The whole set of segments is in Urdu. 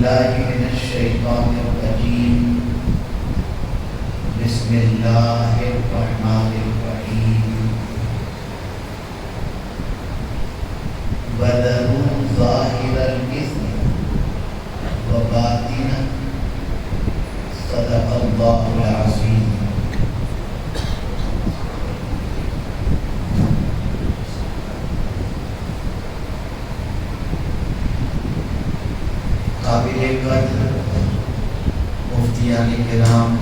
بالله من الشيطان الرجيم بسم الله الرحمن الرحيم وذروا ظاهر الإثم وباطنه صدق الله العظيم. قابل قدر مفتیان کرام،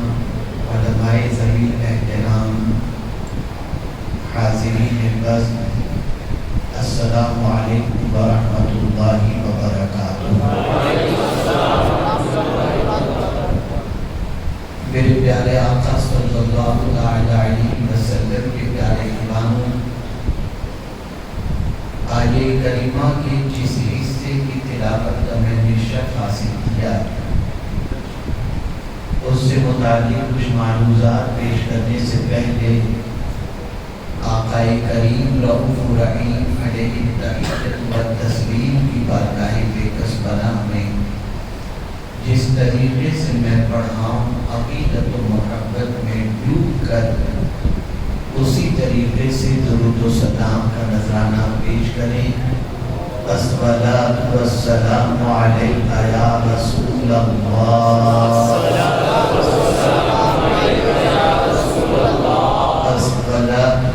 علماء ذوی احترام، حاضرین بزم، السلام علیکم ورحمۃ اللہ وبرکاتہ. میرے پیارے آقا صلی اللہ علیہ وسلم کے پیارے ایمانوں، آیے کریمہ کے جس حصے کی تلاوت کا میں نے شرف حاصل کیا، اس سے متعلق کچھ معلومات پیش کرنے سے پہلے آقا کریم رؤوف رحیم علیہ التحیۃ والتسلیم کی بارگاہ بےکس پناہ میں جس طریقے سے میں پڑھا ہوں، عقیدت و محبت میں ڈوب کر اسی طریقے سے درود و سلام کا نذرانہ پیش کریں. الصلاۃ والسلام علیک یا رسول اللہ، الصلاۃ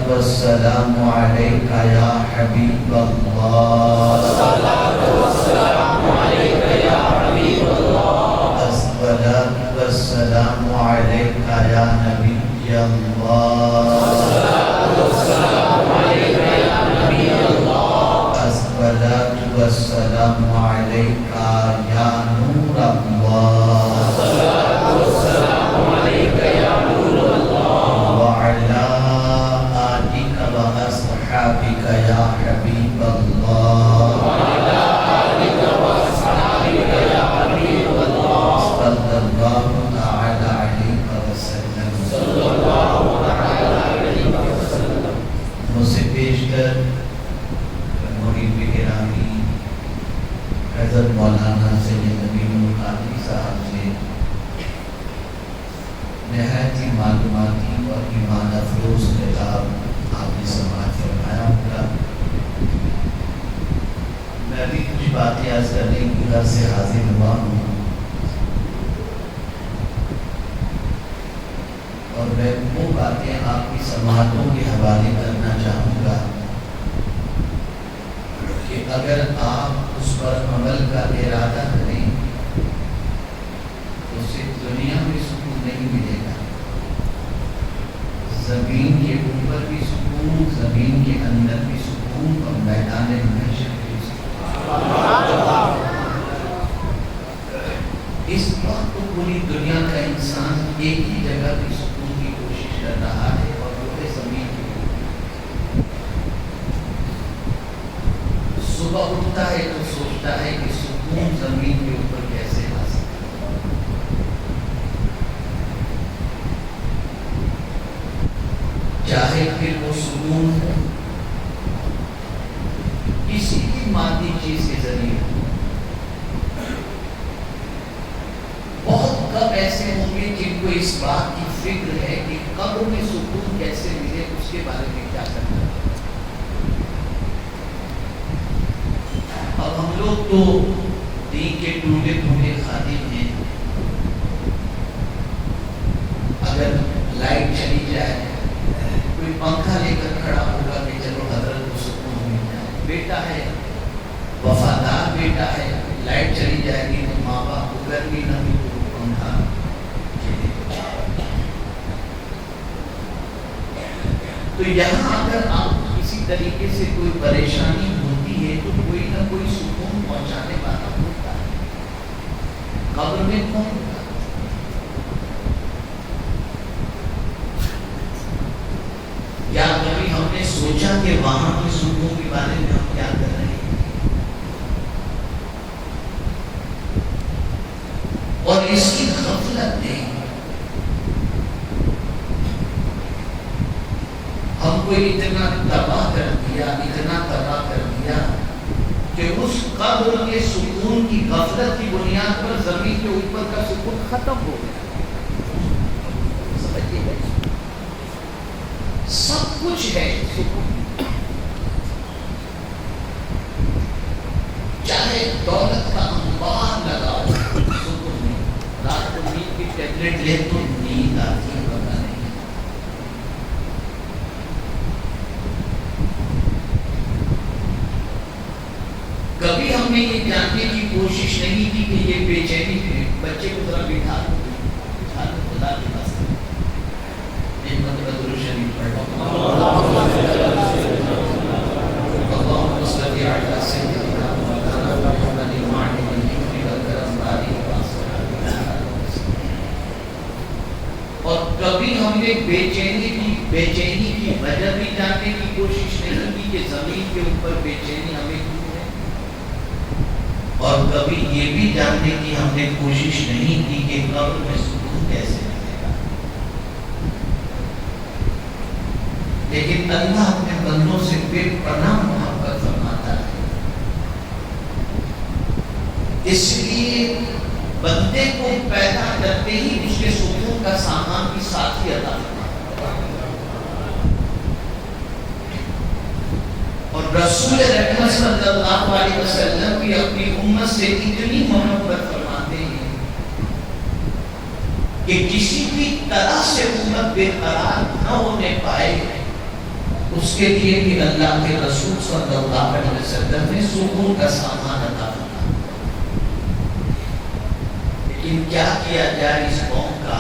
والسلام علیک یا حبیب اللہ، الصلاۃ والسلام علیک یا حبیب اللہ، الصلاۃ والسلام علیک یا نبی اللہ، الصلاۃ والسلام علیک یا نبی اللہ، الصلاۃ والسلام علیک یا نور اللہ، الصلاۃ والسلام علیک یا نور اللہ، وعلی آلک واصحابک یا حبیب اللہ، وعلی آلک واصحابک یا حبیب اللہ، صلی اللہ تعالی علیہ وسلم، صلی اللہ تعالی علیہ وسلم. مجھ سے پیش کر مرید گرامی حضرت مولانا سید امین القادری صاحب سے نہایت ہی معلوماتی اور ایمان افروز خطاب آپ نے سماعت فرمایا ہوگا. میں بھی کچھ باتیں عرض کرنے کی غرض سے حاضر ہوا ہوں، اور میں وہ باتیں آپ کی سماعتوں کے حوالے کرنا چاہوں گا کہ اگر آپ اس پر عمل کا ارادہ کریں تو صرف دنیا میں سکون نہیں ملے گا، زمین کے اوپر بھی سکون، زمین کے اندر بھی سکون، اور میدان محشر بھی سکون. اس وقت تو پوری دنیا کا انسان ایک ہی جگہ بھی سکون کی کوشش کر رہا ہے، اور وہ ہے زمین کے اوپر. صبح اٹھتا ہے تو سوچتا ہے کہ سکون زمین کے اوپر کیسے حاصل کریں. چاہے پھر وہ سکون ہو کسی بھی مادی چیز کے ذریعے. بہت کم ایسے ہوں گے جن کو اس بات کی فکر ہے کہ قبر میں سکون کیسے ملے، اس کے بارے میں کیا کرنا ہے. اب ہم لوگ تو دین کے ٹوٹے پھوٹے خادم ہیں. اگر لائٹ چلی جائے، کوئی پنکھا لے کر کھڑا ہوگا کہ چلو حضرت کو سکون مل جائے. بیٹا ہے، وفادار بیٹا ہے، لائٹ چلی جائے گی تو ماں باپ کو گرمی نہ بھی پنکھا چلے. تو یہاں اگر آپ کسی طریقے سے کوئی پریشانی ہوتی ہے تو کوئی نہ کوئی سکون پہنچانے والا ہوتا ہے. قبر میں کون ہوتا؟ یا کبھی ہم نے سوچا کہ وہاں کے سکون کے بارے میں ہم کیا کر رہے ہیں؟ اور اس کی غفلت نے ہم کو اتنا تباہ کر دیا، اتنا تباہ کر دیا کہ اس قبر کے سکون کی غفلت کی بنیاد پر زمین کے اوپر کا سکون ختم ہو گیا. سمجھیے گا سب کچھ ہے سکون، چاہے دولت کا انبار لگاؤ سکون نہیں. رات کو نیند کی ٹیبلٹ لے تو نیند آتی ہے پتہ نہیں. کبھی ہم نے یہ جاننے کی کوشش نہیں کی کہ یہ بے چینی ہے. بچے کو ذرا بٹھا دو خدا کے پاس ایک مرتبہ درود شریف پڑھ لو. اللهم صل علی سیدنا محمد وعلى اور کبھی ہم نے بے چینی کی وجہ بھی جاننے کی کوشش نہیں کی کہ زمین کے اوپر بے چینی ہمیں کیوں ہے. اور کبھی یہ بھی جاننے کی ہم نے کوشش نہیں کی کہ قبر میں سکون کیسے ملے گا. لیکن اللہ اپنے بندوں سے بے پناہ محبت فرماتا ہے. اس لیے بندے کو پیدا کرتے ہی اس کے سکون کا سامان بھی ساتھ ہی عطا فرماتا ہے. اور رسول رحمت صلی اللہ علیہ وسلم بھی اپنی امت سے اتنی محبت فرماتے ہیں کہ کسی بھی طرح سے امت بے قرار نہ ہونے پائے. اس کے لیے بھی اللہ کے رسول صلی اللہ علیہ وسلم نے سکون کا سامان عطا فرمایا. لیکن کیا کیا جائے اس قوم کا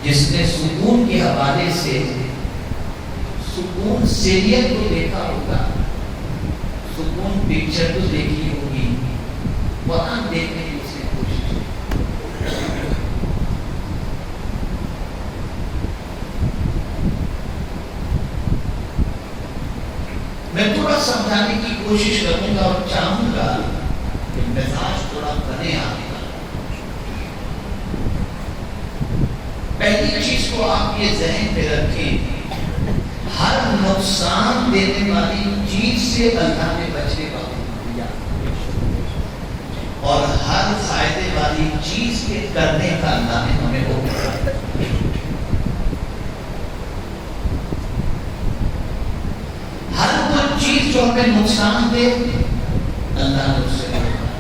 جس نے سکون کے حوالے سے سکون سیریل کو دیکھا ہوگا, سکون پکچر تو دیکھی ہوگی, قرآن دیکھنے کی اس نے کوشش کی. میں تھوڑا سمجھانے کی کوشش کروں گا اور چاہوں گا کہ مزاج تھوڑا بنے آنے کا. پہلی چیز کو آپ یہ ذہن پہ رکھیں, ہر نقصان دینے والی چیز سے اللہ نے بچنے کا حکم دیا اور ہر فائدے والی چیز کے کرنے کا اللہ نے ہمیں حکم دیا. ہر وہ چیز جو ہمیں نقصان دے اللہ نے اس سے روکا,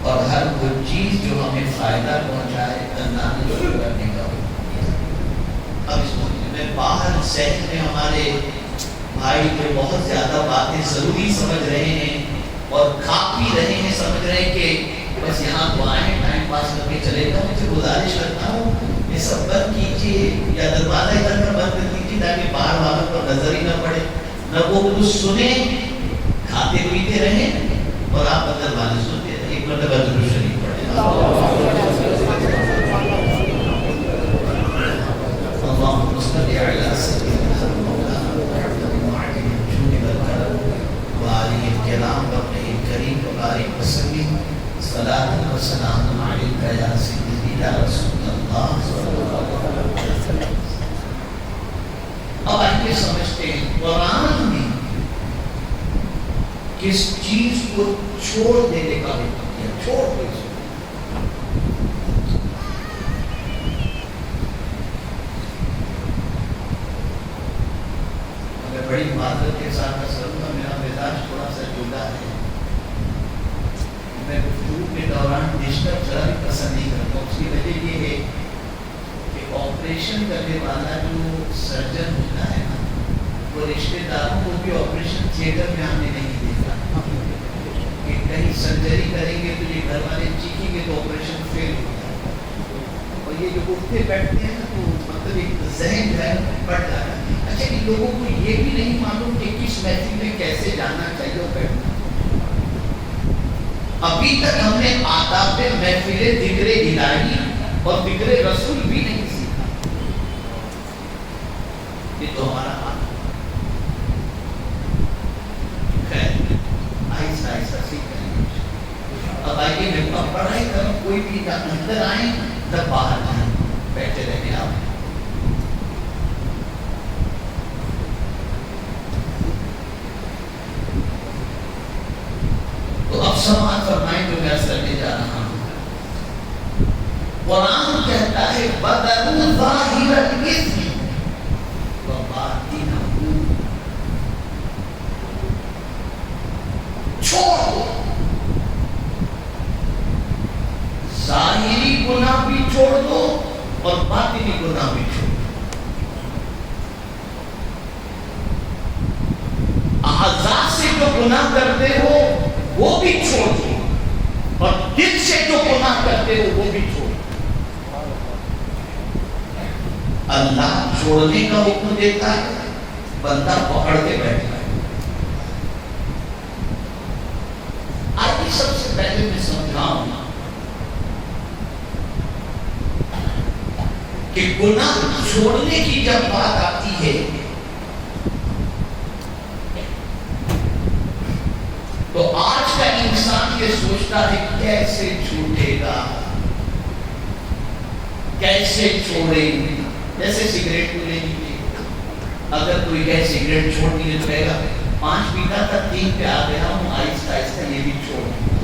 اور ہر وہ چیز جو ہمیں فائدہ پہنچائے اللہ نے اس کو کرنے کا حکم دیا. اب اس کو باہر شہر میں ہمارے بھائی جو بہت زیادہ باتیں ضروری سمجھ رہے ہیں اور کھا پی رہے ہیں, سمجھ رہے ہیں کہ بس یہاں دعائیں ٹائم پاس کر کے چلے گا. مجھے گزارش کرتا ہوں یہ سب بند کیجیے یا دروازہ ادھر کا بند کر دیجیے تاکہ باہر والوں پر نظر ہی نہ پڑے, نہ وہ کچھ سنیں, کھاتے پیتے رہیں اور آپ اندر والے سنتے رہیں. ایک مرتبہ درود شریف پڑھیں. اللهم صل على سيدنا محمد وآله الكرام وابنه الكريم وبارك وسلم صلاة وسلام عليك يا سيدي يا رسول الله صلى الله عليه وسلم. اب آئیے سمجھتے ہیں قرآن میں کس چیز کو چھوڑ دینے کا حکم دیا. چھوڑ دے بڑی معذرت کے ساتھ اصل میں میرا مزاج تھوڑا سا جدا ہے. میں گفتگو کے دوران ڈسٹرب ذرا بھی پسند نہیں کرتا. اس کی وجہ یہ ہے کہ آپریشن کرنے والا جو سرجن ہوتا ہے نا, وہ رشتے داروں کو بھی آپریشن تھیٹر میں ہم نے نہیں دیکھا کہ کہیں سرجری کریں گے تو یہ گھر والے چیخیں گے تو آپریشن فیل ہوتا ہے. اور یہ جو اٹھتے بیٹھتے ہیں نا تو مطلب ایک ذہن جو ہے بڑھ جاتا ہے. اچھا ان لوگوں کو یہ بھی نہیں معلوم کہ کس محفل میں کیسے جانا چاہیے اور بیٹھنا. ابھی تک ہم نے آداب محفل ذکر الہی اور ذکر رسول بھی نہیں سیکھا. یہ تو ہمارا حال خیر آہستہ آہستہ سیکھ کریں گے. اب آئیے میں پڑھائی کروں, کوئی بھی اندر آئیں تب باہر جائیں, بیٹھے رہنے آپ. سماعت فرمائیں جو میں عرض کرنے جا رہا ہوں۔ قرآن کہتا ہے بدلوا ظاہر الاثم وباطنہ، چھوڑ دو، ظاہری گناہ بھی چھوڑ دو اور باطنی گناہ بھی چھوڑ دو۔ اعضاء سے جو گناہ کرتے ہو وہ بھی چھوڑ دو اور دل سے جو گناہ کرتے ہو وہ بھی چھوڑ دو۔ اللہ چھوڑنے کا حکم دیتا ہے، بندہ پکڑ کے بیٹھا ہے۔ آج سب سے پہلے میں سمجھاؤں کہ گناہ چھوڑنے کی جب بات آتی ہے تو آج کا انسان یہ سوچتا ہے کیسے چھوٹے گا، کیسے چھوڑے۔ جیسے سگریٹ کو لے لیجیے، اگر کوئی کہے سگریٹ چھوڑ دیے تو کہے گا 5 پیتا تھا 3 پہ آ گیا ہوں، آہستہ آہستہ یہ بھی چھوڑ دیا۔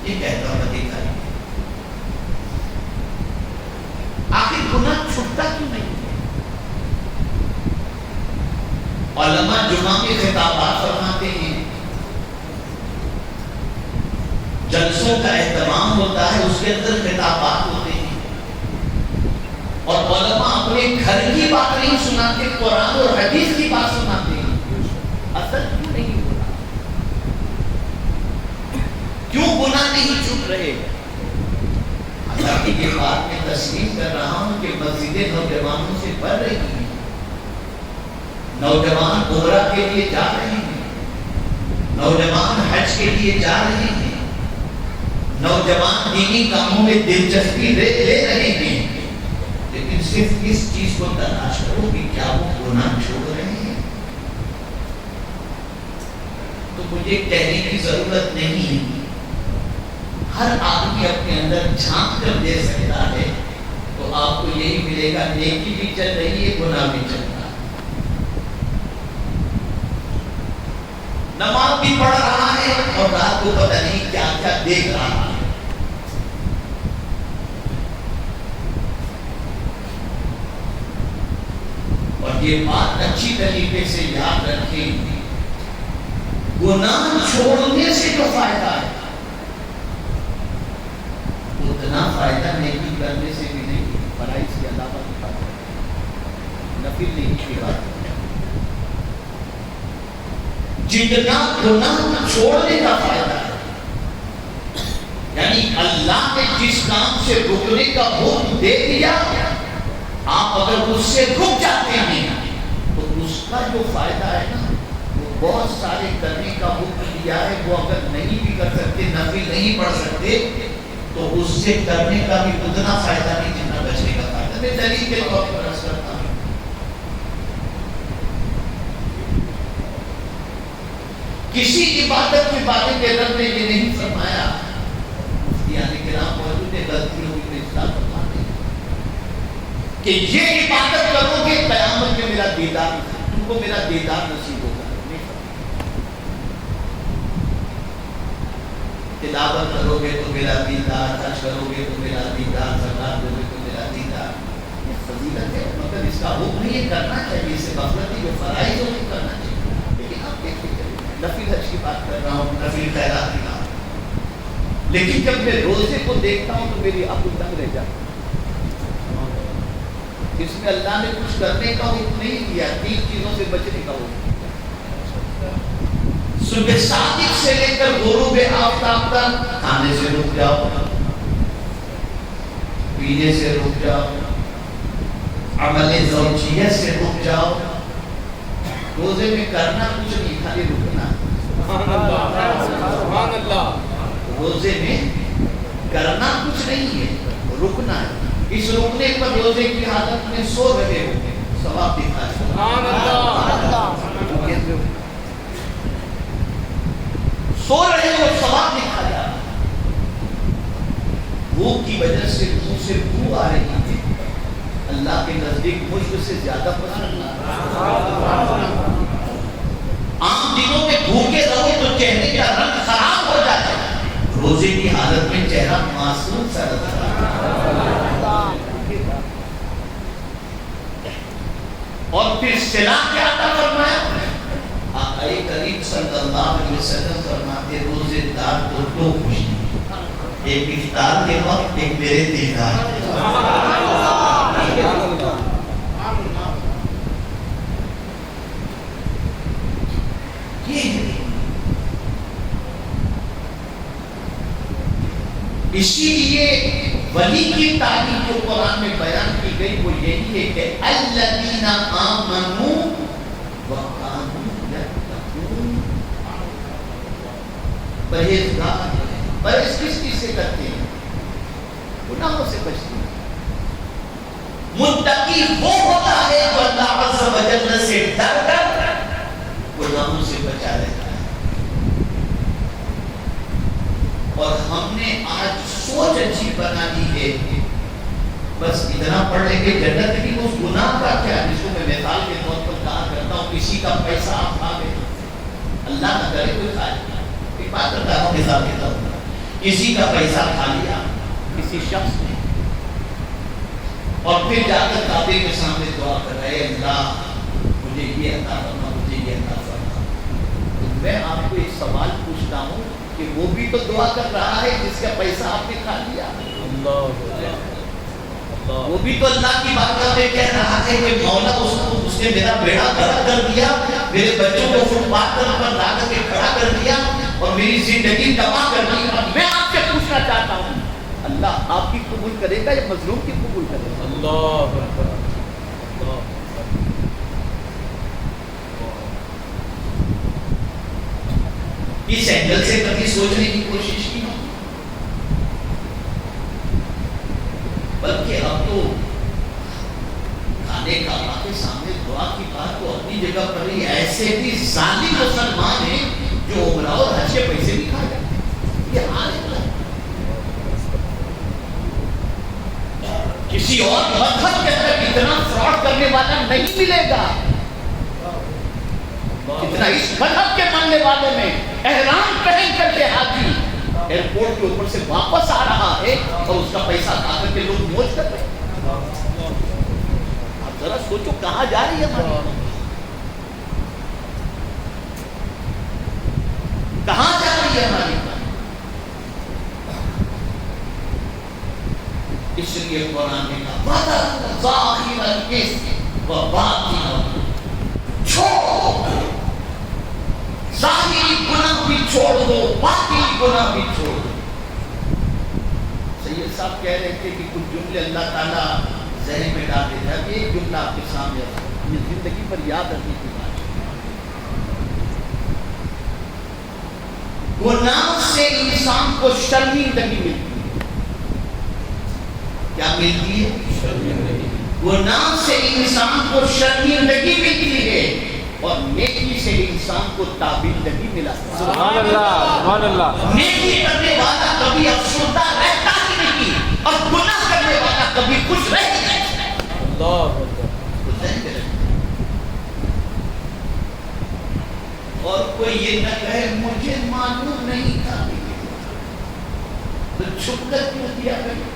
یہ کہتا ہوں دیکھا نہیں، آخر گناہ چھوٹتا کیوں نہیں؟ علماء جمعہ کے خطابات فرماتے ہیں، جلسوں کا اہتمام ہوتا ہے، اس کے اندر خطابات ہوتے ہیں اور علماء اپنے گھر کی بات نہیں سناتے، قرآن اور حدیث کی بات سناتے ہیں۔ اصل کیوں نہیں ہو رہا؟ کیوں گناہ نہیں چھوٹ رہے؟ اللہ کی یہ بات میں تسلیم کر رہا ہوں کہ مسجدیں نوجوانوں سے بڑھ رہی ہیں، نوجوان عمرہ کے لیے جا رہے ہیں، نوجوان حج کے لیے جا رہے ہیں، نوجوان دینی کاموں میں دلچسپی لے رہے ہیں، لیکن صرف اس چیز کو تلاش کرو کہ کیا وہ گناہ چھوڑ رہے ہیں۔ تو مجھے کہنے کی ضرورت نہیں ہے، ہر آدمی اپنے اندر جھانک کر دے سکتا ہے، تو آپ کو یہی ملے گا، نیکی بھی چل رہی ہے، گناہ بھی چل رہا ہے، نماز بھی پڑھ رہا ہے اور رات کو پتہ نہیں کیا کیا دیکھ رہا ہے۔ اور یہ بات اچھی طریقے سے یاد رکھیں، گناہ چھوڑنے سے جو فائدہ ہے اتنا فائدہ نیکی کرنے سے بھی نہیں، فرائض کے علاوہ کی بات ہے، نفل نہیں کی بات ہے۔ جتنا گناہ چھوڑنے کا فائدہ ہے، یعنی اللہ نے جس کام سے رکنے کا حکم دے دیا، آپ اگر اس سے رک جاتے ہیں تو اس کا جو فائدہ ہے نا، وہ بہت سارے کرنے کا حکم دیا ہے، وہ اگر نہیں بھی کر سکتے، نفل نہیں پڑھ سکتے، تو اس سے کرنے کا بھی اتنا فائدہ نہیں جتنا بچنے کا فائدہ۔ میں دلیل کے طور پر عرض کرتا ہوں، کسی عبادت کے بارے میں رب نے یہ نہیں فرمایا، مفتیان کرام موجود ہیں، غلطی ہوئی تو اصلاح فرما دیں، کہ یہ عبادت کرو گے قیامت میں میرا دیدار، تم کو میرا دیدار نصیب ہوگا۔ تلاوت کرو گے تو میرا دیدار، حج کرو گے تو میرا دیدار، زکات دو گے تو میرا دیدار۔ یہ فضیلت ہے، مگر اس کا حکم نہیں کرنا چاہیے، اس سے غفلتی جو فرائض ہو وہ کرنا چاہیے۔ لیکن آپ دیکھیں نفل حج کی بات کر رہا ہوں، نفل خیرات کی بات، لیکن جب میں روزے کو دیکھتا ہوں تو میری عقل دنگ رہ جاتی ہے۔ اس میں اللہ نے کچھ کرنے کا حکم نہیں دیا، 3 چیزوں سے بچنے کا حکم۔ صبح صادق سے لے کر غروب آفتاب تک کھانے سے رک جاؤ، پینے سے رک جاؤ، عمل زوجیت سے رک جاؤ۔ روزے میں کرنا کچھ نہیں، خالی رکنا۔ سبحان اللہ۔ روزے میں کرنا کچھ نہیں ہے، رکنا ہے۔ اس رکنے پر روزے کی حالت میں سو رہے ہو گے، ثواب دکھا ہے۔ سبحان اللہ۔ سو رہے ہو، ثواب دکھا جا۔ بھوک کی وجہ سے منہ سے بو آ رہی ہے، اللہ کے نزدیک مجھ سے زیادہ پسند۔ عام دنوں میں بھوکے رہو تو چہرے کا رنگ خراب ہو روزے کی حالت میں چہرہ معصوم سا نظر اور پھر صلاح کیا عطا فرمایا؟ آقا کریم صلی اللہ علیہ وسلم فرماتے روزے دار کو دو خوشی، ایک افطار کے وقت، ایک میرے دیدار کے اسی لیے ولی کی تعلیم جو قرآن میں بیان کی گئی وہ یہی ہے کہ الذین آمنوا وکانوا یتقون، پرہیزگار پرہیز کس چیز سے کرتے ہیں؟ گناہوں سے بچتے ہیں۔ متقی وہ ہوتا ہے جو اللہ عز و جل سے ڈر کر گناہوں سے بچا لیتا ہے۔ اور ہم نے آج سوچ اچھی بنا دی ہے، بس اتنا پڑھ لیں کہ جنت کی اس گناہ کا کیا، جس کو میں مثال کے طور پر کہا کرتا ہوں، کسی کا پیسہ آپ کھا گئے، اللہ نہ کرے کوئی کھائے، ایک بات کرتا ہوں مثال کے طور پر، کسی کا پیسہ کھا لیا کسی شخص نے، اور پھر جا کر کعبے کے سامنے دعا کر رہے اللہ مجھے یہ عطا فرما، مجھے یہ عطا فرما۔ تو میں آپ کو ایک سوال پوچھتا ہوں کہ وہ بھی تو دعا کر رہا ہے جس کا پیسہ آپ نے کھا لیا، وہ بھی تو اللہ کی بارگاہ میں کہہ رہا ہے کہ مولا اس نے میرا بیڑا گرک کر دیا، میرے بچوں کو فٹ پاتھ پر لا کر کے کھڑا کر دیا اور میری زندگی تباہ کر دی۔ میں آپ سے پوچھنا چاہتا ہوں اللہ آپ کی قبول کرے گا یا مظلوم کی قبول کرے گا؟ اللہ اس اینگل سے کبھی سوچنے کی کوشش کی ہو؟ بلکہ اب تو کھانے کا اللہ کے سامنے دعا کی بات تو اپنی جگہ پر ہی، ایسے بھی ظالم مسلمان ہیں جو عمرہ اور حج کے پیسے بھی کھا جاتے ہیں۔ یہ حال ہے کسی اور مذہب کے اندر اتنا فراڈ کرنے والا نہیں ملے گا اتنا اس مذہب کے ماننے والے میں۔ احرام پہن کر کے حاجی ایئرپورٹ کے اوپر سے واپس آ رہا ہے اور اس کا پیسہ کھا کر کے لوگ موج کر رہے ہیں۔ آپ ذرا سوچو کہاں جا رہی ہے ہماری، کہاں جا رہی ہے ہماری۔ اس لیے قرآن نے کہا ظاہر الاسم و باطن، چھوڑو ظاہری گناہ بھی چھوڑ دو، باطنی گناہ بھی چھوڑ دو۔ سید صاحب کہہ رہے تھے کہ کچھ جملے اللہ تعالیٰ ذہن میں ڈال دیتا ہے، ایک جملہ آپ کے سامنے یہ زندگی پر یاد رکھنے کی بات ہے۔ گناہ سے انسان کو شرمندگی ملتی ہے۔ کیا ملتی ہے؟ گناہ سے انسان کو شرمندگی ملتی ہے اور نیکی سے انسان کو تابندگی ملا۔ سبحان اللہ، سبحان اللہ۔ نیکی کرنے والا کبھی افسردہ رہتا ہی نہیں اور گناہ کرنے والا کبھی خوش رہتا ہے۔ اللہ اور کوئی یہ نہ کہے مجھے معلوم نہیں تھا، تو چھپ کر کیوں دیا کرے؟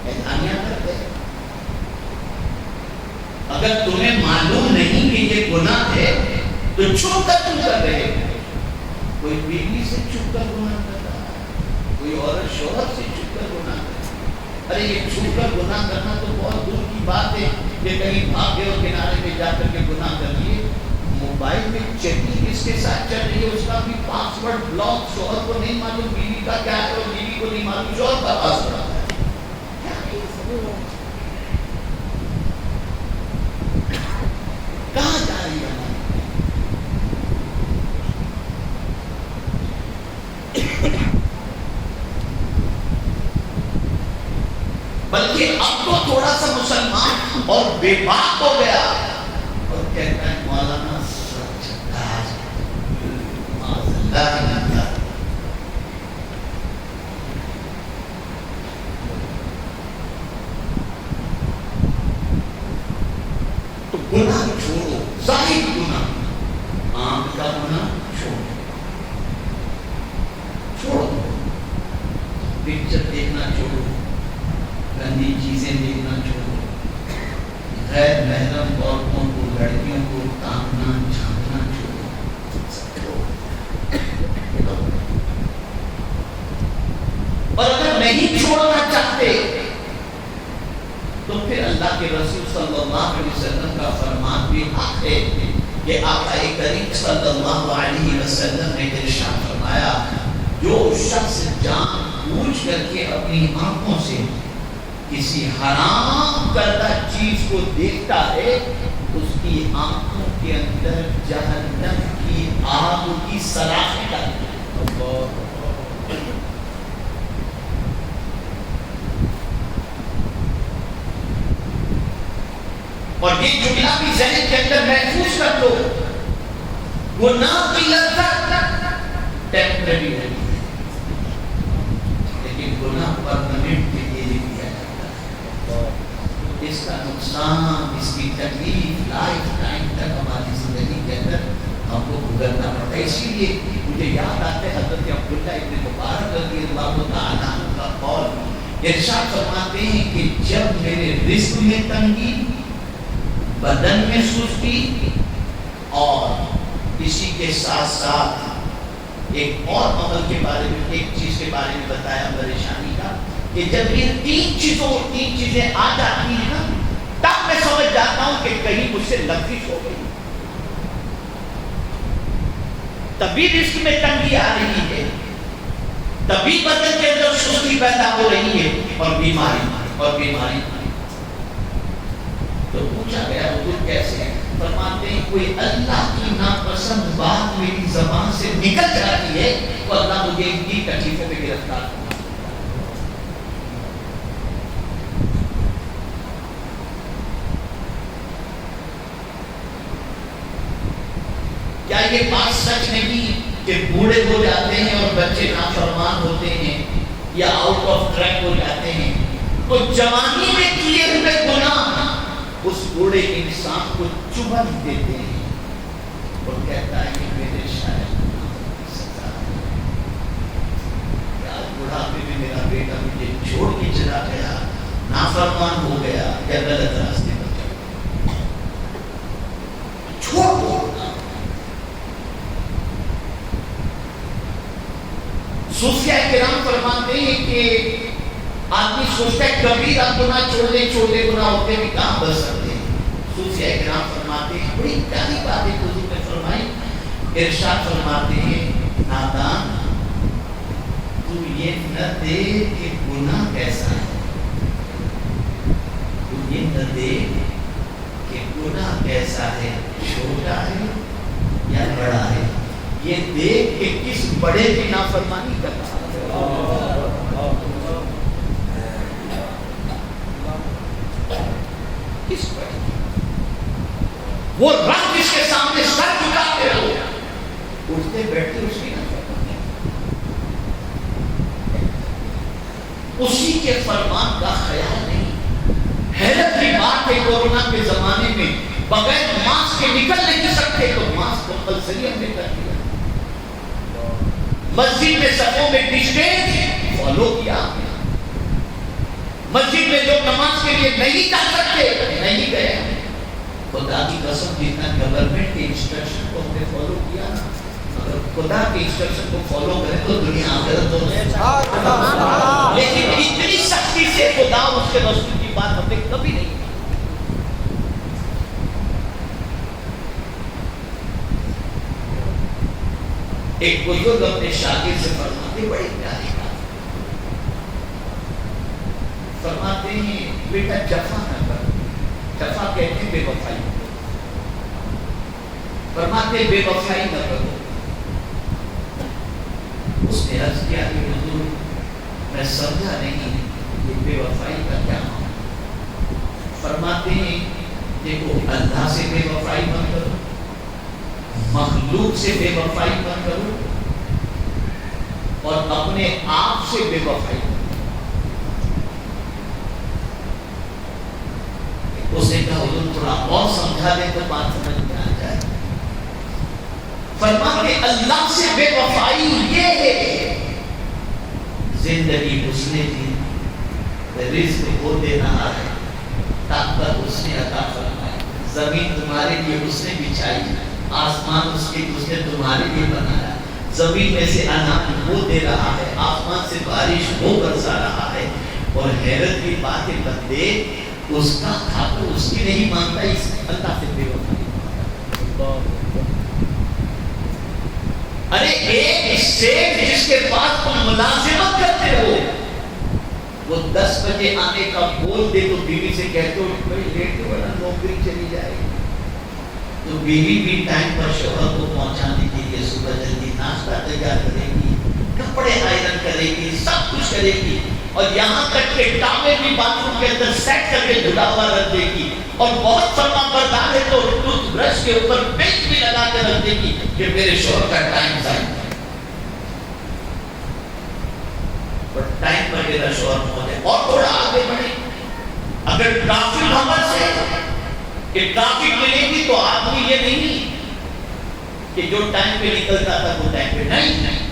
اعلانیہ کرتے ہیں اگر تمہیں معلوم نہیں کہ یہ گناہ ہے تو چھپ کر تم کر رہے ہو۔ کوئی بیوی سے چھپ کر گناہ کر رہا ہے، کوئی عورت شوہر سے چھپ کر گناہ کر رہا ہے۔ ارے یہ چھپ کر گناہ کرنا تو بہت دور کی بات ہے کہ کہیں بھاگ گئے اور کنارے پہ جا کر کے گناہ کر لیے۔ موبائل میں چیٹنگ کس کے ساتھ چل رہی ہے اس کا بھی پاس ورڈ بلاک، شوہر کو نہیں معلوم بیوی کا کیا ہے اور بیوی کو نہیں معلوم شوہر کا پاس ورڈ ہے۔ کہاں جا رہی ہے؟ بلکہ اب تو تھوڑا سا مسلمان اور بے باک ہو گیا اور کہتا ہے مولانا تو گناہ چھوڑو، ظاہر گناہ، آنکھ کا گناہ چھوڑو، پکچر دیکھنا چھوڑو، گندی چیزیں دیکھنا چھوڑو، غیر محرم عورتوں کو، لڑکیوں کو تاننا جھانکنا چھوڑو۔ اور اگر نہیں چھوڑنا چاہتے تو پھر اللہ کے رسول صلی اللہ علیہ وسلم کا فرمان بھی حق ہے کہ آقا کریم صلی اللہ علیہ وسلم نے ارشاد فرمایا، جو شخص جان بوجھ کر کے اپنی آنکھوں سے کسی حرام کردہ چیز کو دیکھتا ہے، اس کی آنکھوں کے اندر جہنم کی آگ کی سلاخیں ڈالتی ہے۔ اور یہ جملہ بھی ذہن کے اندر محفوظ کر لو، گناہ کی لذت ٹیمپریری ہے، لیکن گناہ پرماننٹ کے لیے دیا جاتا ہے۔ اس کا نقصان، اس کی تکلیف لائف ٹائم تک ہماری زندگی کے اندر ہم کو بھگتنا پڑتا ہے۔ اسی لیے مجھے یاد آتے حضرت عبداللہ ابن مبارک رضی اللہ تعالیٰ عنہ کا قول، ارشاد فرماتے ہیں کہ جب میرے رزق میں تنگی، بدن میں سستی، اور اسی کے ساتھ ساتھ ایک اور عمل کے بارے میں، ایک چیز کے بارے میں بتایا پریشانی کا، کہ جب یہ تین چیزیں آ جاتی ہیں نا، تب میں سمجھ جاتا ہوں کہ کہیں مجھ سے لغزش ہو گئی، تبھی رزق میں تنگی آ رہی ہے، تبھی بدن کے اندر سستی پیدا ہو رہی ہے، اور بیماری۔ تو پوچھا گیا حضور کیسے ہے؟ فرماتے ہیں کوئی اللہ کی ناپسند بات میری زبان سے نکل جاتی ہے تو اللہ مجھے ان کی تکلیفوں پہ گرفتار کرتا ہے۔ کیا یہ بات سچ نہیں کہ بوڑھے ہو جاتے ہیں اور بچے نافرمان ہوتے ہیں یا آؤٹ آف ٹریک ہو جاتے ہیں، تو جوانی میں کیے ہوئے گناہ اس بوڑھے انسان کو چبھن دیتے ہیں اور کہتا ہے کہ میرے شاید سزا ہے، آج بڑھاپے میں میرا بیٹا مجھے چھوڑ کے چلا گیا، نافرمان ہو گیا یا غلط راستے پر چل گیا، چھوڑ دو۔ صوفیاء کرام فرماتے ہیں کہ آدمی سوچتا ہے کبیرہ گناہ چھوٹے گناہ ہوتے بھی کہاں بچ سکتے ہیں۔ صوفیاء کرام فرماتے ہیں، بڑی پیاری بات ہے حضور نے فرمائی، ارشاد فرماتے ہیں، نادان تو یہ نہ دیکھ کہ گناہ کیسا ہے، تو یہ نہ دیکھ کہ گناہ کیسا ہے، چھوٹا ہے یا بڑا ہے، یہ دیکھ کہ کس بڑے کی نافرمانی کر رہا ہے۔ کس بڑے؟ وہ رب جس کے سامنے سر جھکاتے ہو، اٹھتے بیٹھتے اس کی نافرمانی، اسی کے فرمان کا خیال نہیں۔ حیرت کی بات ہے، کورونا کے زمانے میں بغیر ماسک کے نکل نہیں سکتے تو ماسک کمپلسری ہم نے کر دیا، مسجد میں صفوں میں ڈسٹینس فالو کیا، مسجد میں لوگ نماز کے لیے نہیں جا سکتے نہیں گئے۔ خدا کی قسم جتنا گورنمنٹ کے انسٹرکشن کو ہم نے فالو کیا، اگر خدا کے انسٹرکشن کو فالو کریں تو دنیا آخرت ہو جائے، لیکن اتنی سختی سے خدا اس کے رسول کی بات ہم نے کبھی نہیں کی۔ ایک بزرگ اپنے شاگرد سے فرماتے، بڑی پیاری بات فرماتے ہیں، بیٹا جفا نہ کر، جفا کہتے ہیں بے وفائی، فرماتے بے وفائی نہ کرو۔ اس نے عرض کیا کہ حضور میں سمجھا نہیں کہ بے وفائی کا کیا معنی۔ فرماتے ہیں دیکھو، اللہ سے بے وفائی مت کرو، مخلوق سے بے وفائی مت کرو، اور اپنے آپ سے بے وفائی کرو۔ اس نے کہا حضور تھوڑا اور سمجھا دیں تو بات سمجھ میں آ جائے۔ فرماتے اللہ سے بے وفائی یہ ہے زندگی اس نے دی، رزق وہ دے رہا ہے، طاقت اس نے عطا فرمائی، زمین تمہارے لیے اس نے بچھائی، آسمان اس نے تمہارے لیے بنایا، زمین میں سے اناج وہ دے رہا ہے، آسمان سے بارش وہ برسا رہا ہے۔ اور حیرت کی بات ہے بندے اس کا کھاتا اس کی نہیں مانتا، اس اللہ سے بے وفائی۔ ارے ایک سیٹ جس کے پاس تم ملازمت کرتے ہو، وہ 10 بجے آنے کا بول دے تو بیوی سے کہتے ہو بھائی لیٹ کے ورنہ نوکری چلی جائے گی، تو بیوی بھی ٹائم پر شوہر کو پہنچانے کے لیے صبح جلدی ناشتہ تیار کرے گی، کپڑے آئرن کرے گی، سب کچھ کرے گی، اور یہاں تک کہ ٹاول بھی باتھ روم کے اندر سیٹ کر کے دھلا ہوا رکھ دے گی، اور بہت فرما بردار ہے تو ٹوتھ برش کے اوپر پینٹ بھی لگا کے رکھ دے گی کہ میرے شوہر کا ٹائم ضائع ہے، اور ٹائم پر میرا شوہر پہنچے۔ اور تھوڑا آگے بڑھے، اگر ٹرافک حمل سے کہ ٹرافک ملے گی تو آدمی یہ نہیں کہ جو ٹائم پہ نکلتا تھا وہ ٹائم پہ نہیں،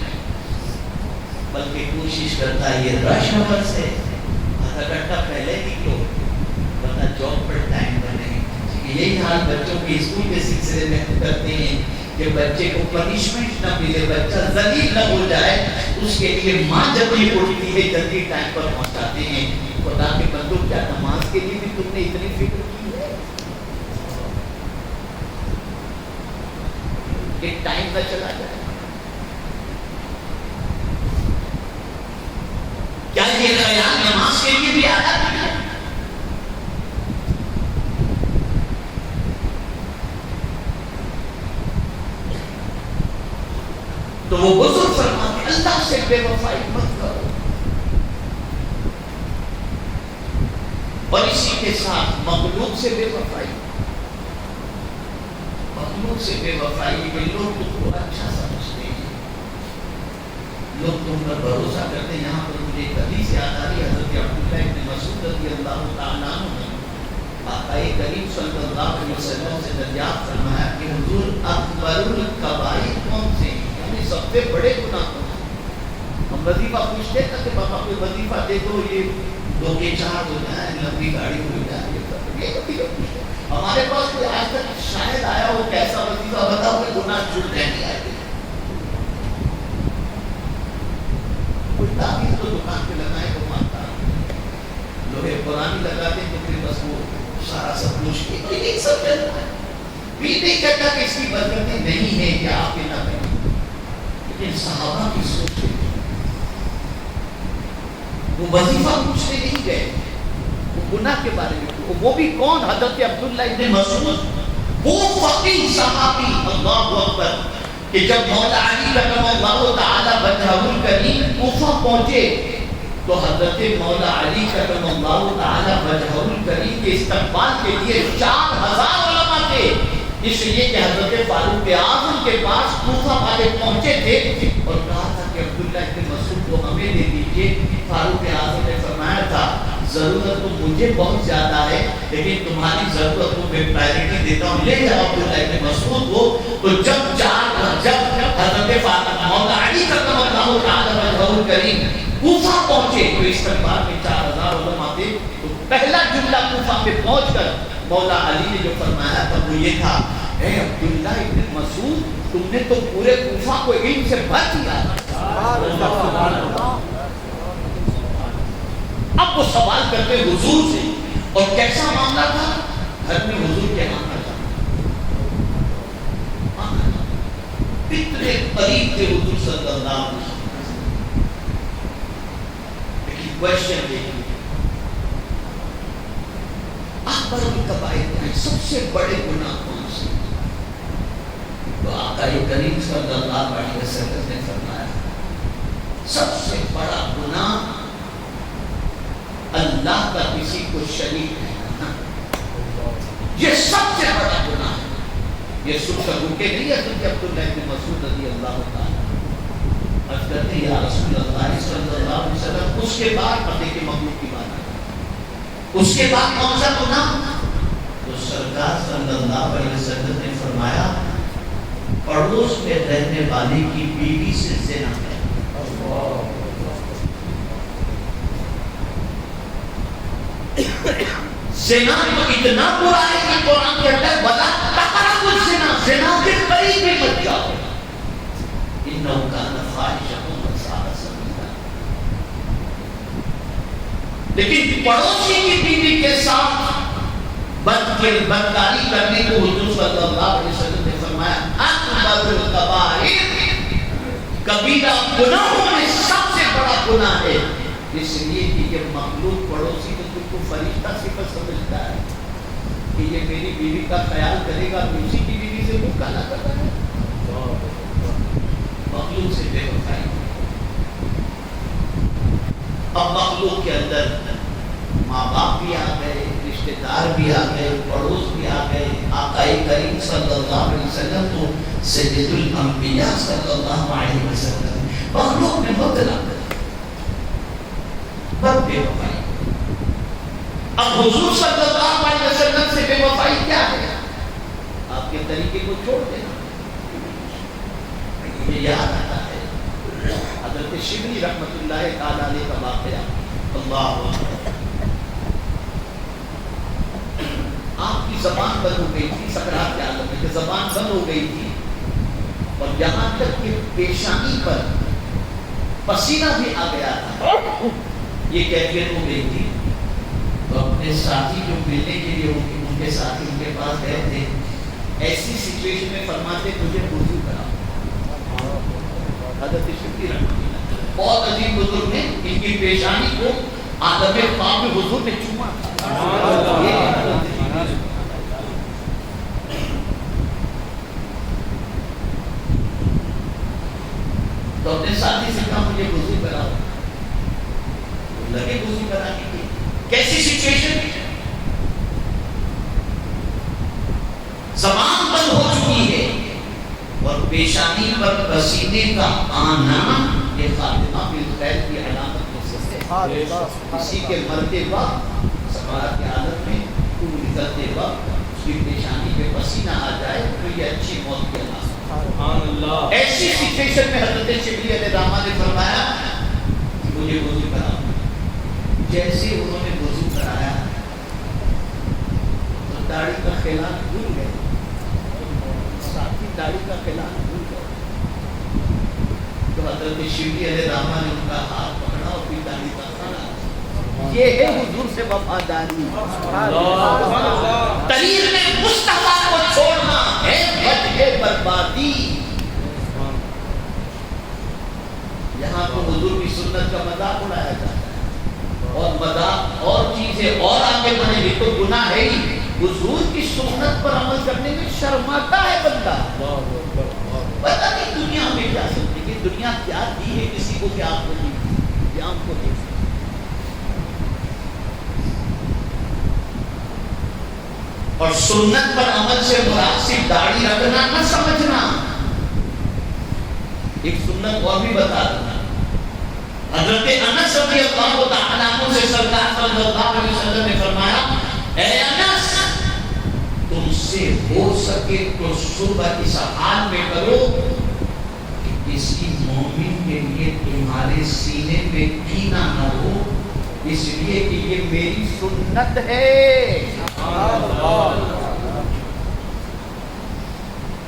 بلکہ کوشش کرتا ہے یہ رش حمل سے آدھا گھنٹہ پہلے نکلو ورنہ جاب پر ٹائم پر نہیں۔ یہی حال بچوں کے اسکول کے سلسلے میں کرتے ہیں کہ بچے کو پنشمنٹ نہ ملے، بچہ ذلیل نہ ہو جائے، اس کے لیے ماں جب یہ اٹھتی ہے جلدی ٹائم پر پہنچاتے ہیں۔ خدا کے بندوں، کیا نماز کے لیے بھی تم نے اتنی فکر کی ہے کہ ٹائم نہ چلا جائے؟ کیا یہ خیال نماز کے لیے بھی آیا ہے؟ تو وہ بزرگ فرماتے اللہ سے بے وفائی مت کرو، اور اسی کے ساتھ مخلوق سے بے وفائی، مخلوق سے بے وفائی کہ لوگ تم کو اچھا سمجھتے ہیں، لوگ تم پر بھروسہ کرتے ہیں۔ یہاں پر مجھے ایک حدیث یاد آ رہی ہے، حضرت عبداللہ ابن مسعود رضی اللہ تعالیٰ عنہ نے آقا کریم صلی اللہ علیہ وسلم سے دریافت فرمایا کہ حضور اکبر الکبائر کون سے ہیں، یعنی سب سے بڑے گناہ کون ہیں؟ ہم وظیفہ پوچھتے تھا کہ بابا کوئی وظیفہ دے دو، یہ 2 کے 4 ہو جائے، لمبی گاڑی ہو جائے، یہ وظیفہ پوچھتے۔ ہمارے پاس کوئی آج تک شاید آیا ہو کیسا وظیفہ بتاؤ کہ گناہ چھوٹ جائیں گے؟ کوئی تعبیر تو دکان پہ لگائے تو مانتا، لوہے پرانی لگاتے تو پھر بس وہ سارا سب مشکل ایک سب چلتا ہے، بھی نہیں کہتا کہ اس کی برکتیں نہیں ہیں کہ آپ کے نہ کریں، لیکن صحابہ کی سوچ وہ وظیفہ پوچھنے نہیں گئے، وہ گناہ کے بارے میں، وہ بھی کون؟ حضرت عبداللہ ابن مسعود، وہ فقیہ صحابی، اللہ اکبر، کہ جب مولا علی کرم اللہ تعالی وجہہ الکریم کوفہ پہنچے تو حضرت مولا علی کرم اللہ تعالی وجہہ الکریم کے استقبال کے لیے 4000 علماء تھے، اس لیے کہ حضرت فاروق اعظم کے پاس کوفہ والے پہنچے تھے اور کہا تھا کہ عبداللہ ابن مسعود کو ہمیں دے دیجیے۔ فاروق اعظم نے فرمایا تھا ضرورت تو مجھے بہت زیادہ ہے لیکن تمہاری ضرورت کو میں پرائیورٹی دیتا ہوں، لے جاؤ عبداللہ ابن مسعود کو۔ تو جب حضرت مولا علی کرم اللہ تعالی وجہہ الکریم کوفہ پہنچے تو استقبال میں 4000 علماء تھے، تو پہلا جملہ کوفہ میں پہنچ کر مولا علی نے جو فرمایا تھا وہ یہ تھا، اے عبداللہ ابن مسعود تم نے تو پورے کوفہ کو علم سے بھر دیا۔ اب وہ سوال کرتے حضور سے، اور کیسا معاملہ تھا؟ گھر میں حضور کے آنا جانا، کتنے قریب تھے حضور صلی اللہ علیہ وسلم۔ لیکن کوشچن دیکھیں، اکبر الکبائر سب سے بڑے گناہ کون سے؟ تو آقا کریم صلی اللہ علیہ وسلم نے فرمایا سب سے بڑا گناہ اللہ کا کسی کو شریک ہے، یہ سب سے بڑا گناہ ہے۔ یہ سب روکے نہیں ہے حضرت عبداللہ ابن مسعود رضی اللہ تعالیٰ عرض کرتے یا رسول اللہ صلی اللہ علیہ وسلم، اس کے بعد پردے کے مخلوق کی بات ہے، اس کے بعد کون سا گناہ؟ تو سرکار صلی اللہ علیہ وسلم نے فرمایا پڑوس میں رہنے والے کی بیوی سے زنا ہے۔ زنا تو اتنا برا ہے کہ قرآن کہتا ہے وَلَا تَقْرَبُوا الزِّنَا، زنا کے قریب بھی مت جاؤ، إِنَّهُ كَانَ فَاحِشَةً وَسَاءَ سَبِيلًا۔ لیکن پڑوسی کی بیوی کے ساتھ بدکاری کرنے کو حضور صلی اللہ علیہ وسلم نے فرمایا اکبر الکبائر، کبیرہ گناہوں میں سب سے بڑا گناہ ہے، اس لیے کہ یہ مخلوق پڑوسی تو تم کو فرشتہ صفت سمجھتا ہے کہ یہ میری بیوی کا خیال کرے گا، اسی کی بیوی سے منہ کالا کر رہا ہے، مخلوق سے بے وفائی۔ اب مخلوق کے اندر ماں باپ بھی آ گئے، رشتہ دار بھی آ گئے، پڑوس بھی آ گئے، آقا کریم صلی اللہ علیہ وسلم تو سید الانبیاء صلی اللہ علیہ وسلم مخلوق میں مبتلا کر بد بے وفائی۔ اب حضور صلی اللہ علیہ وسلم سے بے وفائی کیا ہے؟ آپ کے طریقے کو چھوڑ دینا۔ یہ یاد آتا ہے حضرت شبلی رحمت اللہ تعالی علیہ کا واقعہ، اللہ اکبر۔ آپ کی زبان بند ہو گئی تھی سکرات کے عالم میں، کہ زبان بند ہو گئی تھی اور یہاں تک کہ پیشانی پر پسینہ بھی آ گیا تھا، یہ کیفیت ہو گئی تھی۔ تو اپنے ساتھی جو ملنے کے لیے ان کے ساتھی ان کے پاس گئے تھے، ایسی سچویشن میں فرماتے مجھے وضو کراؤ۔ حضرت شبلی رحمۃ اللہ بہت عظیم بزرگ ہیں، ان کی پیشانی کو عالم پاک میں حضور نے چوما تھا۔ تو اپنے ساتھی سے کہا مجھے وضو کراؤ، لگے وضو کرانے کی۔ کیسی سچویشن؟ زبان بند ہو چکی ہے اور پیشانی پر پسینے کا آنا یہ خاتمہ بالخیر کی علامت ہو سکتے ہے۔ کسی کے مرتے وقت سکرات کی حالت میں نکلتے وقت اس کی پیشانی پہ پسینہ آ جائے تو یہ اچھی موت کی علامت۔ ایسی سچویشن میں حضرت شبلی علیہ الرحمہ نے فرمایا کہ مجھے وضو کراؤ۔ جیسے انہوں نے وضو کرایا تو داڑھی کا خلال بھول گئے، ساتھی داڑھی کا خلال بھول گئے۔ تو حضرت شبلی علیہ الرحمہ نے ان کا ہاتھ پکڑا اور پھر داڑھی کا خلال، یہ ہے حضور سے وفاداری۔ طریق میں مصطفیٰ کو چھوڑنا ہے وجہ بربادی۔ یہاں تو حضور کی سنت کا مذاق اڑایا جاتا ہے اور مذاق اور چیزیں اور آگے بڑھیں گے تو گناہ ہے ہی۔ حضور کی سنت پر عمل کرنے میں شرماتا ہے بندہ، پتہ نہیں دنیا میں کیا سمجھے گی، دنیا کیا دی ہے کسی کو کیا آپ کو دی، کیا ہم کو دی۔ اور سنت پر عمل سے مراد صرف داڑھی رکھنا نہ سمجھنا۔ ایک سنت اور بھی بتا دوں، حضرت انس رضی اللہ تعالیٰ عنہ سے سرکار صلی اللہ علیہ وسلم نے فرمایا اے انس تم سے ہو سکے تو صبح اس حال میں کرو کہ کسی مومن کے لیے تمہارے سینے میں کینہ نہ ہو، اس لیے کہ یہ میری سنت ہے۔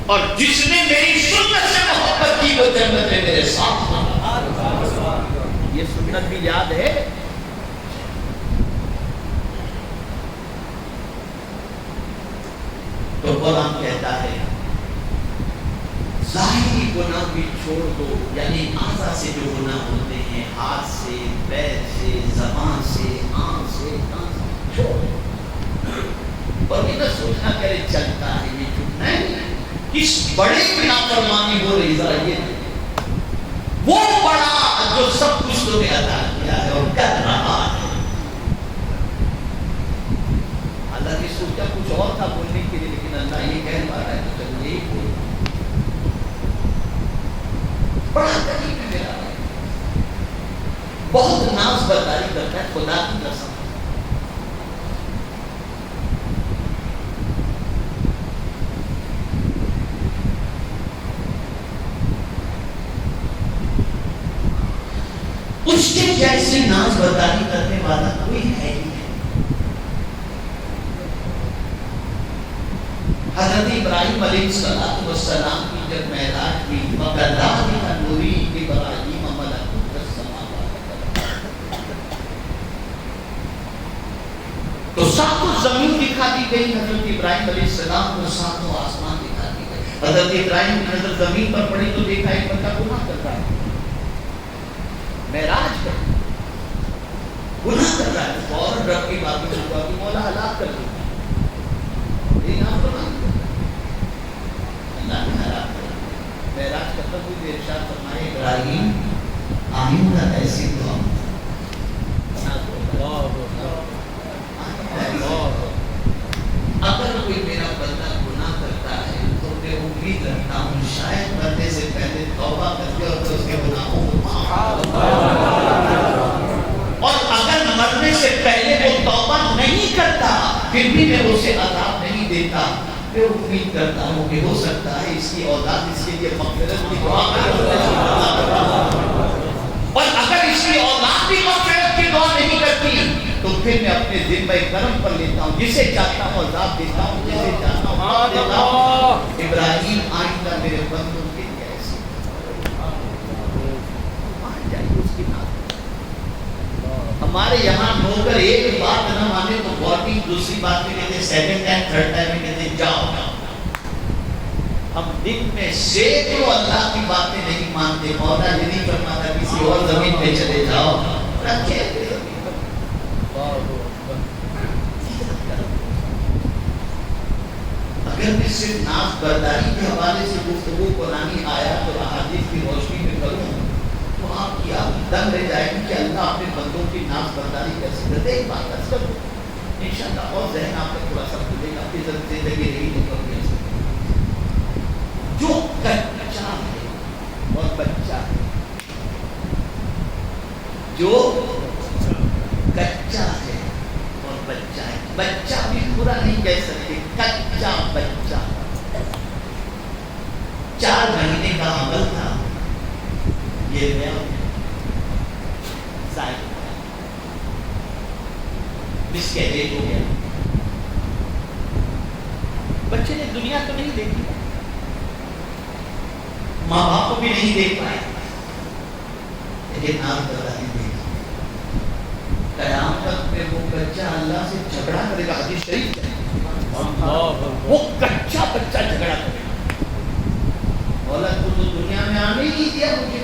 اور جس نے میری سنت سے محبت کی وہ جنت میں میرے ساتھ ہوگا۔ یہ سنت بھی یاد ہے۔ تو قرآن کہتا ہے ظاہری گناہ بھی چھوڑ دو، یعنی اعضاء سے جو گناہ ہوتے ہیں، ہاتھ سے، پیر سے، زبان سے، آنکھ سے، کان سے چھوڑ دو۔ اور یہ نہ سوچنا کرے چلتا ہے یہ چپ نہیں، کس بڑے کی نافرمانی ہو رہی ذرا یہ وہ بڑا جو سب کچھ تمہیں عطا کیا ہے اور کر رہا ہے۔ اللہ نے سوچا کچھ اور تھا بولنے کے لیے، لیکن اللہ یہ کہہ پا رہا ہے تو چلو یہی بول۔ بڑا قریب ہے میرا، بہت ناز برداری کرتا ہے، خدا کی قسم۔ اس کے جیسی ناز برداری کرنے والا کوئی ہے ہی نہیں۔ حضرت ابراہیم علیہ السلام کی جب معراج کی وَكَذَلِكَ نُرِي إِبْرَاهِيمَ مَلَكُوتَ السَّمَاوَاتِ تو ساتوں زمین دکھا دی گئی حضرت ابراہیم علیہ السلام کو، ساتوں آسمان دکھا دی گئی. حضرت ابراہیم کی نظر زمین پر پڑی تو دیکھا ایک بندہ گناہ کر رہا ہے، معراج کر گناہ کر رہا ہے. فوراً رب کی بات میں ہوا کہ مولا ہلاک کر دوں، یہ نافرمانی اللہ نے ہلاک کر دیا. معراج ختم ہوئی تو ارشاد فرمائے ابراہیم آئندہ ایسی دعا اگر کوئی میرا بندہ گناہ کرتا ہے تو میں امید رکھتا ہوں شاید مرنے سے پہلے توبہ کر کے اور اس کے گناہوں کو معاف کر دے. اور اگر مرنے سے پہلے وہ توبہ نہیں کرتا پھر بھی میں اسے عذاب نہیں دیتا. میں امید کرتا ہوں کہ ہو سکتا ہے اس کی اولاد اس کے لیے مغفرت کی دعا کرے. اور اگر اس کی اولاد بھی مغفرت کی دعا نہیں کرتی تو پھر میں اپنے ذمہ کرم پر لیتا ہوں، جسے چاہتا ہوں عذاب دیتا ہوں، جسے چاہتا ہوں عذاب دیتا ہوں. ابراہیم آئندہ میرے بندوں کے لیے ایسی مان جائیے اس کی نام. ہمارے یہاں نوکر ایک بات نہ مانے تو وارننگ، دوسری بات میں کہتے ہیں سیکنڈ ٹائم، تھرڈ ٹائم میں کہتے ہیں جاؤ. ہم دن میں سینکڑوں اللہ کی باتیں نہیں مانتے. مولا یہ نہیں فرماتا کسی اور زمین پہ چلے جاؤ، رکھے اگر میں صرف ناز برداری کے حوالے سے گفتگو قرآنی آیات اور احادیث کی روشنی میں کروں تو آپ کی دم رہ جائے گی کہ اللہ اپنے بندوں کی ناز برداری کیسے کرتے. ایک بات اکثر انشاءاللہ اور ذہن آپ کا تھوڑا سا کھلے گا کہ زندگی رہی نہیں کرتی. جو کچا ہے اور بچہ ہے، جو کچا ہے اور بچہ ہے، بچہ بھی پورا نہیں کہہ سکتے، کچا بچہ. 4 مہینے کا عمل تھا، یہ نیا مس کیریج ہو گیا. بچے نے دنیا تو نہیں دیکھی، ماں باپ کو بھی نہیں دیکھ پائے، لیکن نام برداری دیکھ. قیامت میں وہ بچہ اللہ سے جھگڑا کرے گا. حدیث شریف ہے وہ کچا بچہ جھگڑا کرے گا. مولا تو دنیا میں آنے ہی نہیں دیا مجھے،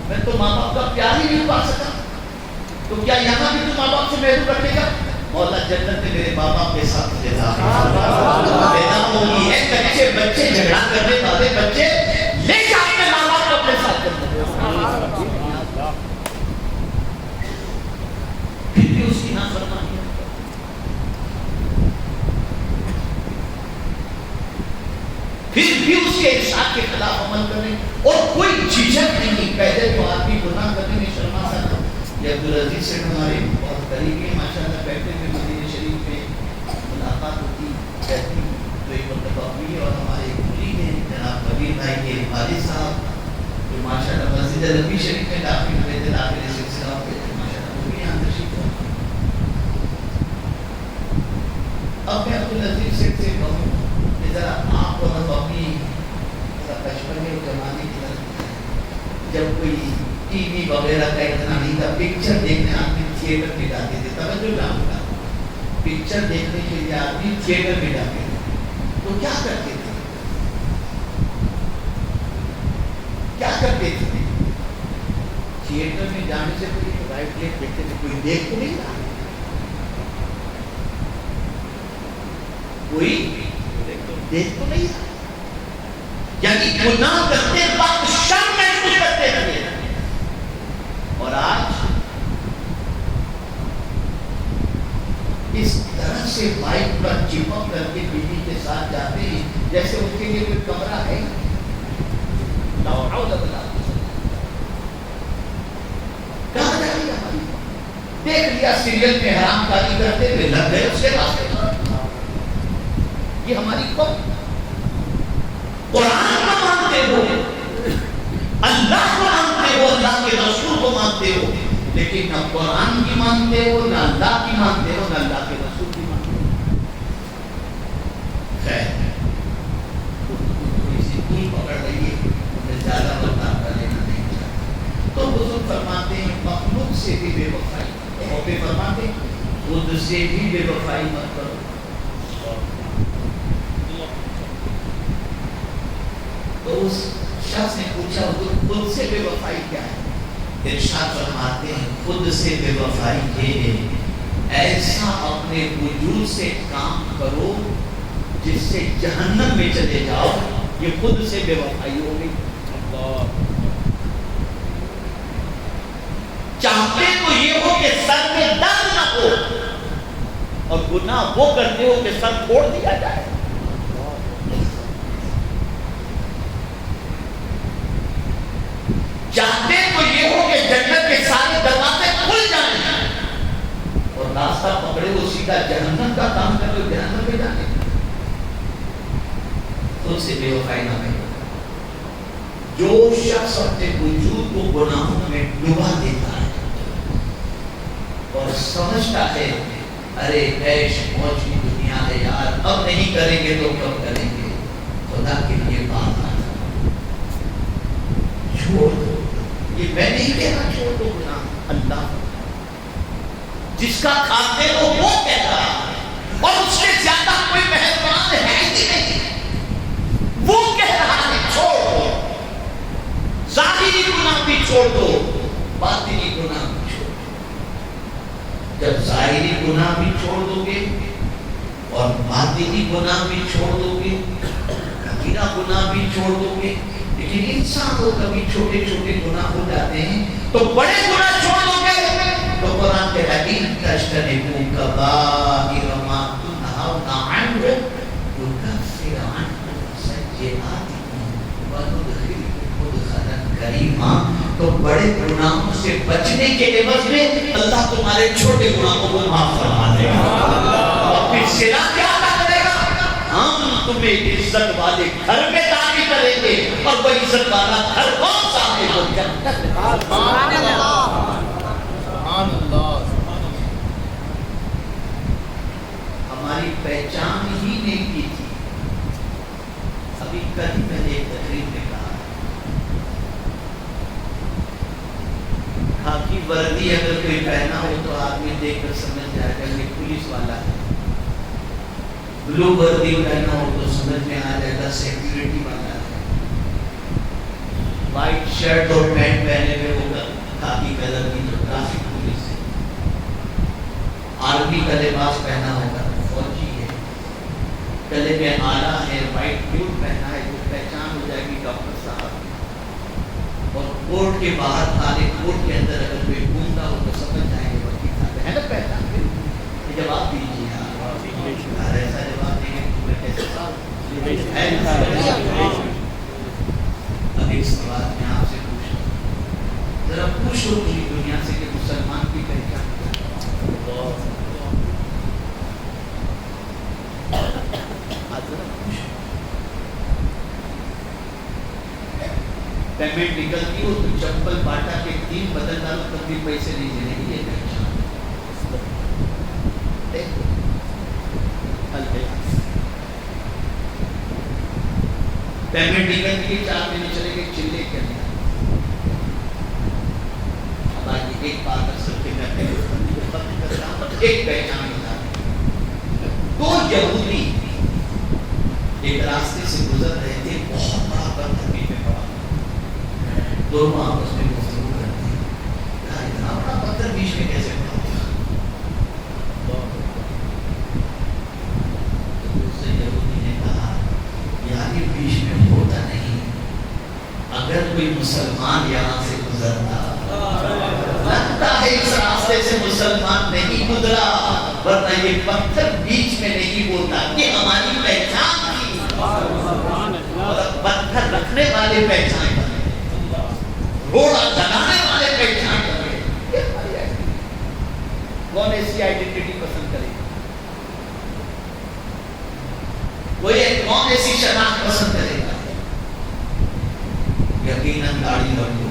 میں تو ماں باپ کا پیار ہی نہیں پا سکا، تو کیا یہاں بھی تو ماں باپ سے محروم رکھے گا؟ مولا جنت میں میرے ماں باپ کے ساتھ پیدا ہوئی ہے. کچے بچے جھگڑا کرنے والے بچے لے جا کے ماں باپ کو اپنے ساتھ کرتے ہیں. پھر بھی اس کی نافرمانی ہے. پھر بھی اس کے ارشاد کے خلاف عمل کرنے اور کوئی جھجک نہیں. پہلے تو آدمی گناہ کرنے میں شرما سکتا. یہ عبدالعزیز سے ہمارے بہت قریبی ماشاءاللہ بیٹھے ہوئے مدینہ شریف میں ملاقات ہوتی رہتی تو ایک مرتبہ ہوئی اور ہمارے مرید ہیں جناب کبیر بھائی کے والد صاحب جو ماشاءاللہ مسجد نبی شریف میں داخل ہوئے تھے، داخل سلسلہ ہوئے تھے ماشاءاللہ، وہ بھی یہاں تشریف ہو. اب میں عبدالعزیز سے کہوں کہ ذرا آپ کو اپنی بچپن میں زمانے کی طرف جب کوئی ٹی وی وغیرہ کا اتنا نہیں تھا، پکچر دیکھنے آدمی تھیٹر میں جاتے تھے. توجہ ڈالوں گا، پکچر دیکھنے کے لیے آدمی تھیٹر میں جاتے تھے تو کیا کرتے تھے؟ کیا کرتے تھے؟ تھیٹر میں جانے سے کوئی رائٹ لیفٹ دیکھتے تھے، کوئی دیکھ تو نہیں رہا، کوئی دیکھ تو نہیں رہا. یعنی گناہ کرتے وقت شرم محسوس کرتے تھے. اور آج اس طرح سے بائک پر چپک کر کے بیوی کے ساتھ جاتے ہیں جیسے ان کے لیے کوئی کمرہ ہے. کہاں جا رہی ہماری؟ دیکھ لیا سیریل میں حرام کاری کرتے ہوئے، لگ گئے اس کے راستے پر. یہ ہماری قوم. قرآن کو مانتے ہو، اللہ کو مانتے ہو، اللہ کے رسول کو مانتے ہو، لیکن نہ قرآن کی مانتے ہو، نہ اللہ کی مانتے ہو، نہ اللہ کے رسول کی مانتے ہو. خیر اس شخص نے پوچھا خود سے بے وفائی کیا ہے؟ ارشاد فرماتے ہیں خود سے بے وفائی یہ ہے ایسا اپنے وجود سے کام کرو جس سے جہنم میں چلے جاؤ، یہ خود سے بے وفائی ہو گئی۔ چاہتے تو یہ ہو کہ سر میں درد نہ ہو، اور گناہ وہ کرتے ہو کہ سر پھوڑ دیا جائے۔ چاہتے تو یہ ہو کہ جنت کے سارے دروازے کھل جائیں، اور راستہ پکڑے وہ سیدھا جہنم کا کام کر لو، جہنم میں جانے۔ خود سے بے وفائی نہ کرے۔ جو شخص اپنے وجود کو گناہوں میں ڈبا دیتا ہے اور سمجھتا ہے ارے عیش موج کی دنیا ہے یار، اب نہیں کریں گے تو کب کریں گے، خدا کے لیے بات آنا چھوڑ دو۔ یہ میں نہیں کہہ رہا چھوڑ دو گناہ، اللہ جس کا کھاتے ہو وہ کہہ رہا ہے، اور اس سے زیادہ کوئی مہربان ہے ہی نہیں، وہ کہہ رہا ہے چھوڑ دو۔ ظاہری گناہ بھی چھوڑ دو، باطنی گناہ بھی چھوڑ دو۔ جب ظاہری گناہ بھی چھوڑ دو گے اور باطنی گناہ بھی چھوڑ دو گے، کبیرہ گناہ بھی چھوڑ دو گے، لیکن انسان کو کبھی چھوٹے چھوٹے گناہ ہو جاتے ہیں تو بڑے گناہ چھوڑ دو گے تو قرآن کے حکیم تجتنبوا کبائر ما تنہون عنہ نکفر عنکم سیئاتکم وندخلکم مدخلا کریما۔ تو بڑے گناہوں سے بچنے کے عوض میں اللہ تمہارے چھوٹے گناہوں کو معاف فرما دے گا، اور پھر صلہ کیا ادا کرے گا؟ ہم تمہیں عزت والے گھر میں داخل کریں گے، اور وہ عزت والا گھر کون سا ہے؟ وہ جنت۔ سبحان اللہ، سبحان اللہ۔ ہماری پہچان ہی نہیں کی تھی۔ ابھی کل میں نے ایک تقریر میں کہا خاکی وردی اگر کوئی پہنا ہو تو آدمی دیکھ کر سمجھ جائے گا یہ پولیس والا ہے، بلو وردی پہنا ہو تو سمجھ میں آ جائے گا سیکیورٹی والا ہے، وائٹ شرٹ اور پینٹ پہنے ہوئے ہوگا خاکی کلر کی جو ٹریفک پولیس ہے، آرمی کا لباس پہنا ہوگا فوجی ہے، گلے میں آلہ ہے، وائٹ بیوٹ پہنا ہے تو پہچان ہو جائے گی ڈاکٹر صاحب، اور کورٹ کے باہر کالے کوٹ کے اندر اگر کوئی گھومتا ہو تو سمجھ جائیں گے وکیل صاحب ہے نا پہچان۔ یہ جواب دیجیے یار، ایسا جواب دیں گے تمہیں کیسے صاحب؟ اب ایک سوال میں آپ سے پوچھوں، ذرا پوچھو پوری دنیا سے کہ مسلمان کی پہچان پیمنٹ نکلتی ہو تو چپل باٹا کے 3 بدل ڈالو تب بھی پیسے نہیں دینے کی یہ پہچان۔ پیمنٹ نکلتی ہے 4 مہینے چلے گئے چلے کے اندر۔ اب آج ایک بات اصل کے میں ختم کر رہا ہوں، ایک پہچان بتا دیں۔ 2 یہودی ایک راستے سے گزر رہے تھے، بہت بڑا پتھر میں پڑا، دونوں آپس میں گفتگو کرتے ہیں، یار اتنا بڑا پتھر بیچ میں کیسے پڑا؟ تو دوسرے یہودی نے کہا یار یہ بیچ میں ہوتا نہیں، اگر کوئی مسلمان یہاں سے گزرتا لگتا ہے اس راستے سے مسلمان نہیں گزرا، ورنہ یہ پتھر بیچ میں نہیں ہوتا۔ یہ ہماری پہچان تھی، اور پتھر رکھنے والے پہچان بنے، گھوڑا چلانے والے پہچان بنے۔ کون ایسی آئیڈینٹی پسند کرے گا؟ کوئی کون ایسی شناخت پسند کرے گا؟ یقیناً داڑھی رکھو،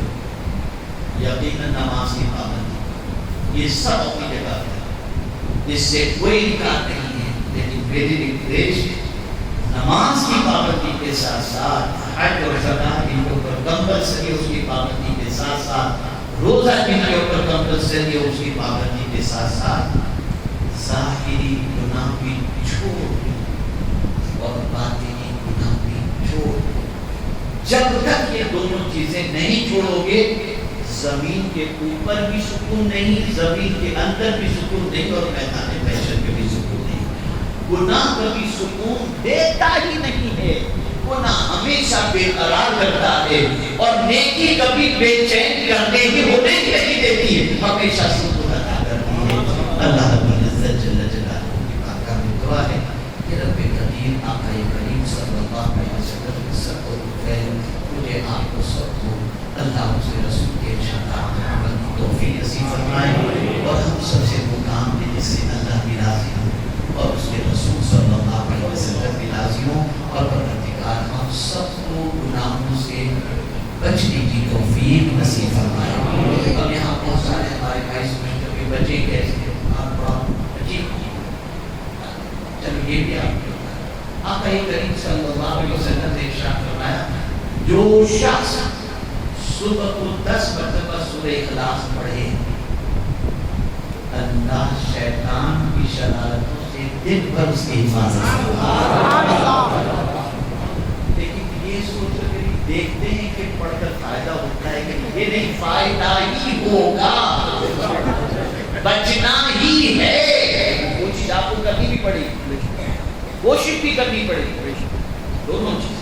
یقیناً نماز کی پابندی، یہ سب اپنی جگہ ہے، اس سے کوئی انکار نہیں ہے، لیکن میری ریکویسٹ نماز کی پابندی کے ساتھ ساتھ حج اور زکات ان کے اوپر کمپلسری اس کی پابندی کے ساتھ ساتھ روزہ ان کے اوپر کمپلسری اس کی پابندی کے ساتھ ساتھ ظاہری گناہ بھی چھوڑ اور باطنی گناہ بھی چھوڑ۔ جب تک یہ دونوں چیزیں نہیں چھوڑو گے زمین کے اوپر بھی سکون نہیں، زمین کے اندر بھی سکون نہیں، اور میدان محشر کے بھی سکون نہیں۔ گناہ کبھی سکون دیتا ہی نہیں ہے، گناہ ہمیشہ بے قرار کرتا ہے، اور نیکی کبھی بے چین کرنے کی ہونے نہیں دیتی ہے، ہمیشہ سکون عطا کرتی ہے۔ اللہ رب العزت جل جلالہ کی بارگاہ میں دعا ہے کہ رب کریم آقا کریم صلی اللہ علیہ وسلم کے سب کو مجھے آپ کو سب کو اللہ اس کے رسول کے ارشادات پر عمل کی توفیق نصیب فرمائے، اور ہم سب سے وہ کام ہے جس سے اللہ بھی راضی ہو اور اس کے رسول صلی اللہ علیہ وسلم بھی راضی ہو، اور پروردگار ہم سب کو گناہوں سے بچنے کی توفیق نصیب فرمائے۔ اب یہاں بہت سارے ہمارے بھائی سمجھتے کہ بچے کیسے، آپ بڑا عجیب، چلو یہ بھی آپ کو آقا کریم صلی اللہ علیہ وسلم نے ارشاد فرمایا جو شخص صبح کو 10 مرتبہ سورہ اخلاص پڑھے اللہ شیطان کی شرارتوں سے دن بھر اس کی حفاظت کرتا۔ لیکن یہ سوچ کر دیکھتے ہیں کہ پڑھ کر فائدہ ہوتا ہے کہ یہ نہیں، فائدہ ہی ہوگا، بچنا ہی ہے۔ وہ چیز آپ کو کرنی بھی پڑے گی، کوشش بھی کرنی پڑے گی، دونوں چیز۔